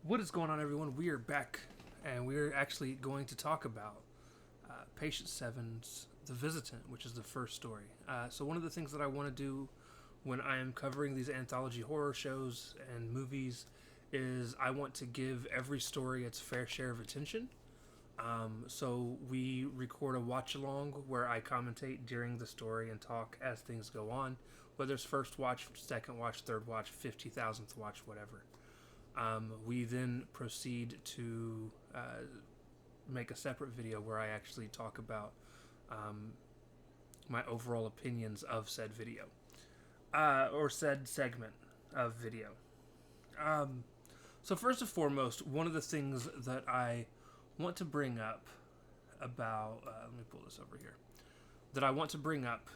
What is going on, everyone? We are back, and we're actually going to talk about Patient Seven's The Visitant, which is the first story. So one of the things that I want to do when I am covering these anthology horror shows and movies is I want to give every story its fair share of attention. So we record a watch along where I commentate during the story and talk as things go on, whether it's first watch, second watch, third watch, 50,000th watch, whatever. We then proceed to make a separate video where I actually talk about my overall opinions of said video or said segment of video. So first and foremost, one of the things that I want to bring up about let me pull this over here that I want to bring up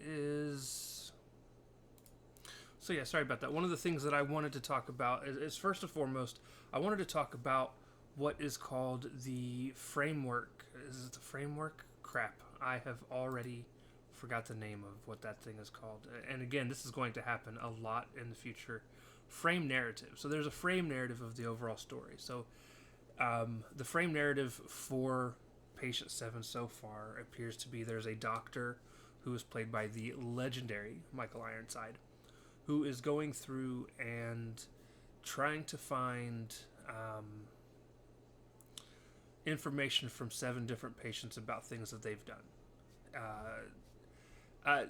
is sorry about that. One of the things that I wanted to talk about is first and foremost, I wanted to talk about what is called the framework. Is it the framework? Crap. I have already forgot the name of what that thing is called. And again, this is going to happen a lot in the future. Frame narrative. So there's a frame narrative of the overall story. So the frame narrative for Patient 7 so far appears to be there's a doctor who is played by the legendary Michael Ironside, who is going through and trying to find information from 7 different patients about things that they've done.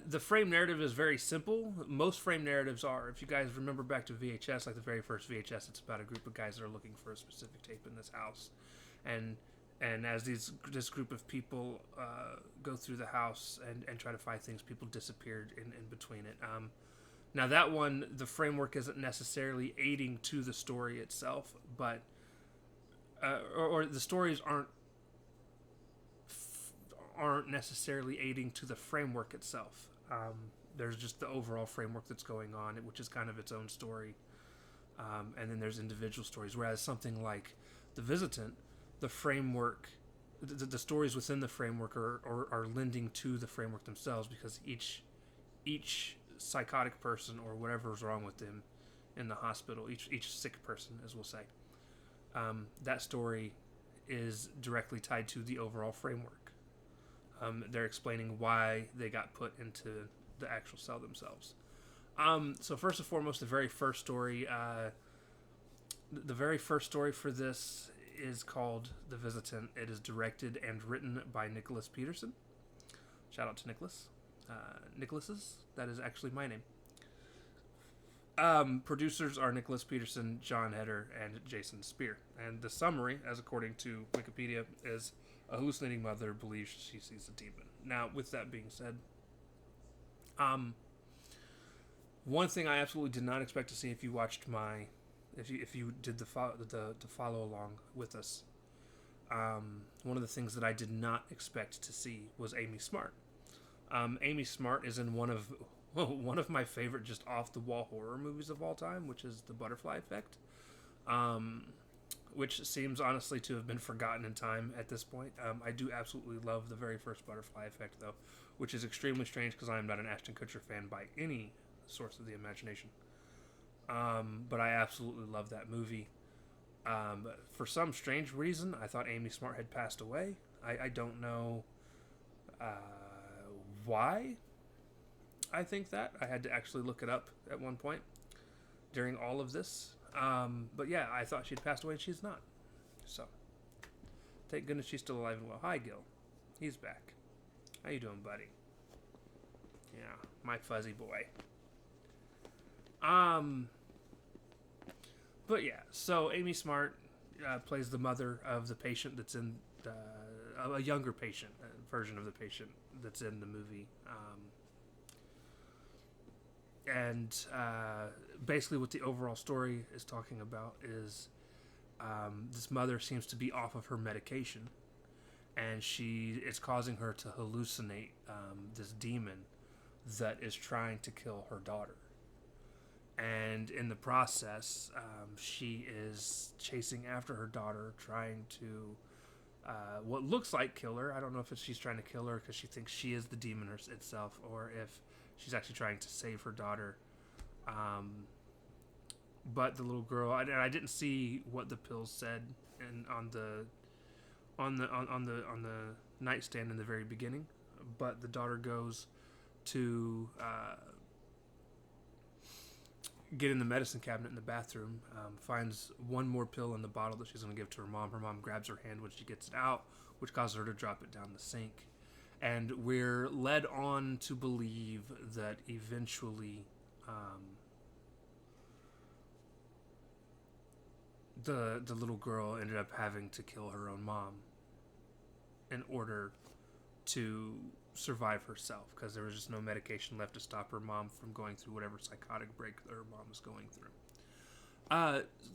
The frame narrative is very simple. Most frame narratives are, if you guys remember back to VHS, like the very first VHS, it's about a group of guys that are looking for a specific tape in this house. And as this group of people go through the house and try to find things, people disappeared in between it. Now that one, the framework isn't necessarily aiding to the story itself, but or the stories aren't necessarily aiding to the framework itself. There's just the overall framework that's going on, which is kind of its own story, and then there's individual stories. Whereas something like The Visitant, the framework, the stories within the framework are lending to the framework themselves, because each psychotic person or whatever is wrong with them in the hospital, each sick person, as we'll say, that story is directly tied to the overall framework. They're explaining why they got put into the actual cell themselves. So first and foremost, the very first story for this is called The Visitant. It is directed and written by Nicholas Peterson. Shout out to Nicholas. Nicholas's, that is actually my name. Producers are Nicholas Peterson, John Heder, and Jason Spear. And the summary, as according to Wikipedia, is a hallucinating mother believes she sees a demon. Now, with that being said, one thing I absolutely did not expect to see if you watched if you did to follow along with us, one of the things that I did not expect to see was Amy Smart. Amy Smart is in one of my favorite just off the wall horror movies of all time, which is The Butterfly Effect. Which seems honestly to have been forgotten in time at this point. I do absolutely love the very first Butterfly Effect, though, which is extremely strange because I am not an Ashton Kutcher fan by any source of the imagination. But I absolutely love that movie. For some strange reason, I thought Amy Smart had passed away. I don't know why I think that. I had to actually look it up at one point during all of this. But yeah, I thought she'd passed away and she's not. So, thank goodness she's still alive and well. Hi, Gil. He's back. How you doing, buddy? Yeah, my fuzzy boy. But yeah, so Amy Smart plays the mother of the patient that's in a younger patient version of the patient that's in the movie. And basically what the overall story is talking about is this mother seems to be off of her medication, and it's causing her to hallucinate this demon that is trying to kill her daughter. And in the process, she is chasing after her daughter, trying to what looks like kill her. I don't know if she's trying to kill her because she thinks she is the demon itself, or if she's actually trying to save her daughter. but the little girl, and I didn't see what the pills said, and on the nightstand in the very beginning, but the daughter goes to get in the medicine cabinet in the bathroom, finds one more pill in the bottle that she's going to give to her mom. Her mom grabs her hand when she gets it out, which causes her to drop it down the sink. And we're led on to believe that eventually the little girl ended up having to kill her own mom in order to survive herself, because there was just no medication left to stop her mom from going through whatever psychotic break that her mom was going through.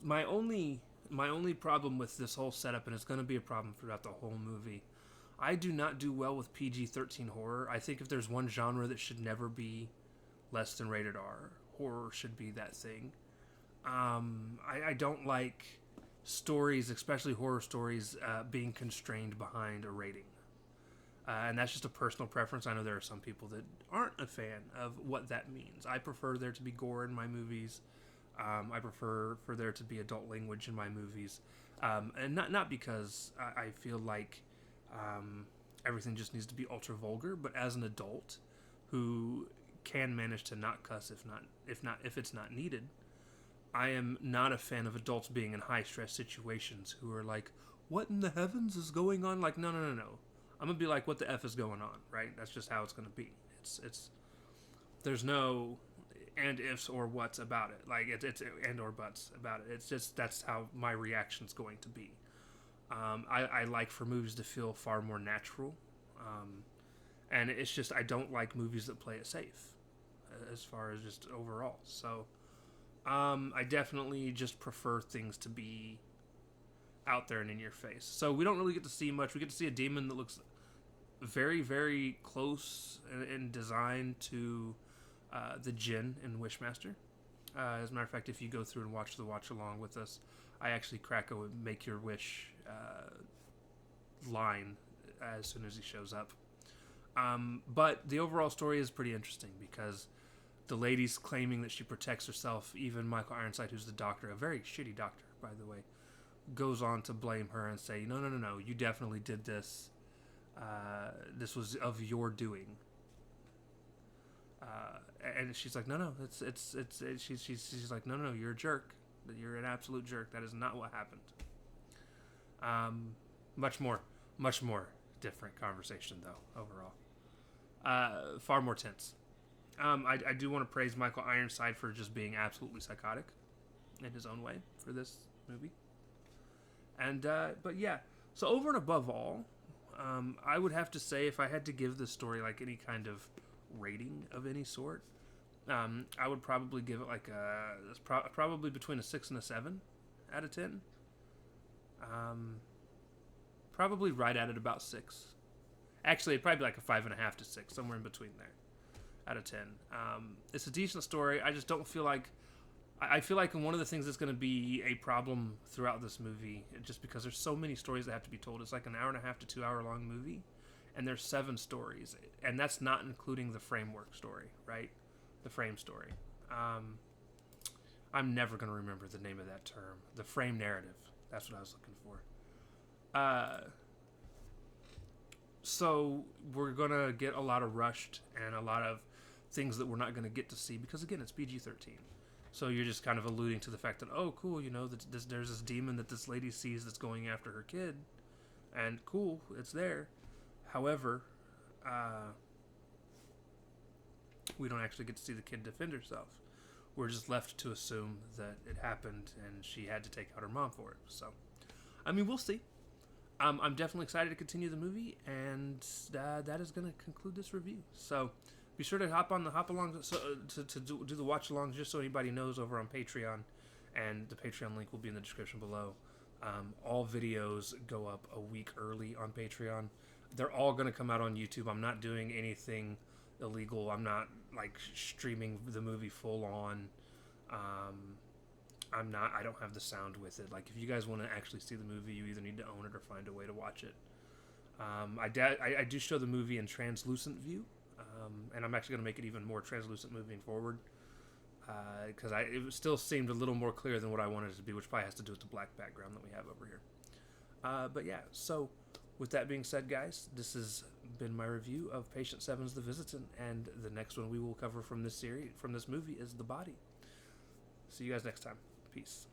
My only problem with this whole setup, and it's going to be a problem throughout the whole movie, I do not do well with PG-13 horror. I think if there's one genre that should never be less than rated R, horror should be that thing. I don't like stories, especially horror stories, being constrained behind a rating. And that's just a personal preference. I know there are some people that aren't a fan of what that means. I prefer there to be gore in my movies. I prefer for there to be adult language in my movies. And not because I feel like everything just needs to be ultra vulgar, but as an adult who can manage to not cuss if it's not needed, I am not a fan of adults being in high stress situations who are like, what in the heavens is going on? Like, no. I'm gonna be like, what the F is going on, right? That's just how it's gonna be. It's there's no and ifs or whats about it. Like it's and or buts about it. It's just that's how my reaction's going to be. I like for movies to feel far more natural, and it's just I don't like movies that play it safe, as far as just overall. So I definitely just prefer things to be out there and in your face. So we don't really get to see much. We get to see a demon that looks very, very close in design to the Jinn in Wishmaster. As a matter of fact, if you go through and watch the watch along with us, I actually crack a make your wish line as soon as he shows up. But the overall story is pretty interesting because the lady's claiming that she protects herself. Even Michael Ironside, who's the doctor, a very shitty doctor, by the way, goes on to blame her and say, no, you definitely did this. This was of your doing. And she's like, no, she's like, no, you're a jerk. You're an absolute jerk. That is not what happened. Much more different conversation though, overall. Far more tense. I do want to praise Michael Ironside for just being absolutely psychotic in his own way for this movie. And, but yeah, so over and above all, I would have to say if I had to give this story like any kind of rating of any sort, I would probably give it like probably between a 6 and a 7 out of 10. Probably right at it about 6. Actually, it'd probably be like a 5.5 to 6, somewhere in between there out of 10. It's a decent story. I just don't feel like I feel like one of the things that's going to be a problem throughout this movie, just because there's so many stories that have to be told. It's like an 1.5 to 2 hour long movie, and there's 7 stories, and that's not including the framework story, right? The frame story. I'm never going to remember the name of that term. The frame narrative. That's what I was looking for. So we're going to get a lot of rushed and a lot of things that we're not going to get to see because, again, it's PG-13. So you're just kind of alluding to the fact that, oh, cool, you know, there's this demon that this lady sees that's going after her kid. And cool, it's there. However, we don't actually get to see the kid defend herself. We're just left to assume that it happened and she had to take out her mom for it. So, I mean, we'll see. I'm definitely excited to continue the movie, and that is going to conclude this review. So, be sure to hop along to do the watch along, just so anybody knows, over on Patreon, and the Patreon link will be in the description below. All videos go up a week early on Patreon. They're all going to come out on YouTube. I'm not doing anything illegal. I'm not like streaming the movie full on. I don't have the sound with it. Like, if you guys want to actually see the movie, you either need to own it or find a way to watch it. I do show the movie in translucent view. And I'm actually going to make it even more translucent moving forward. because it still seemed a little more clear than what I wanted it to be, which probably has to do with the black background that we have over here. But yeah, so with that being said, guys, this has been my review of Patient Seven's The Visitant, and the next one we will cover from this movie is The Body. See you guys next time. Peace.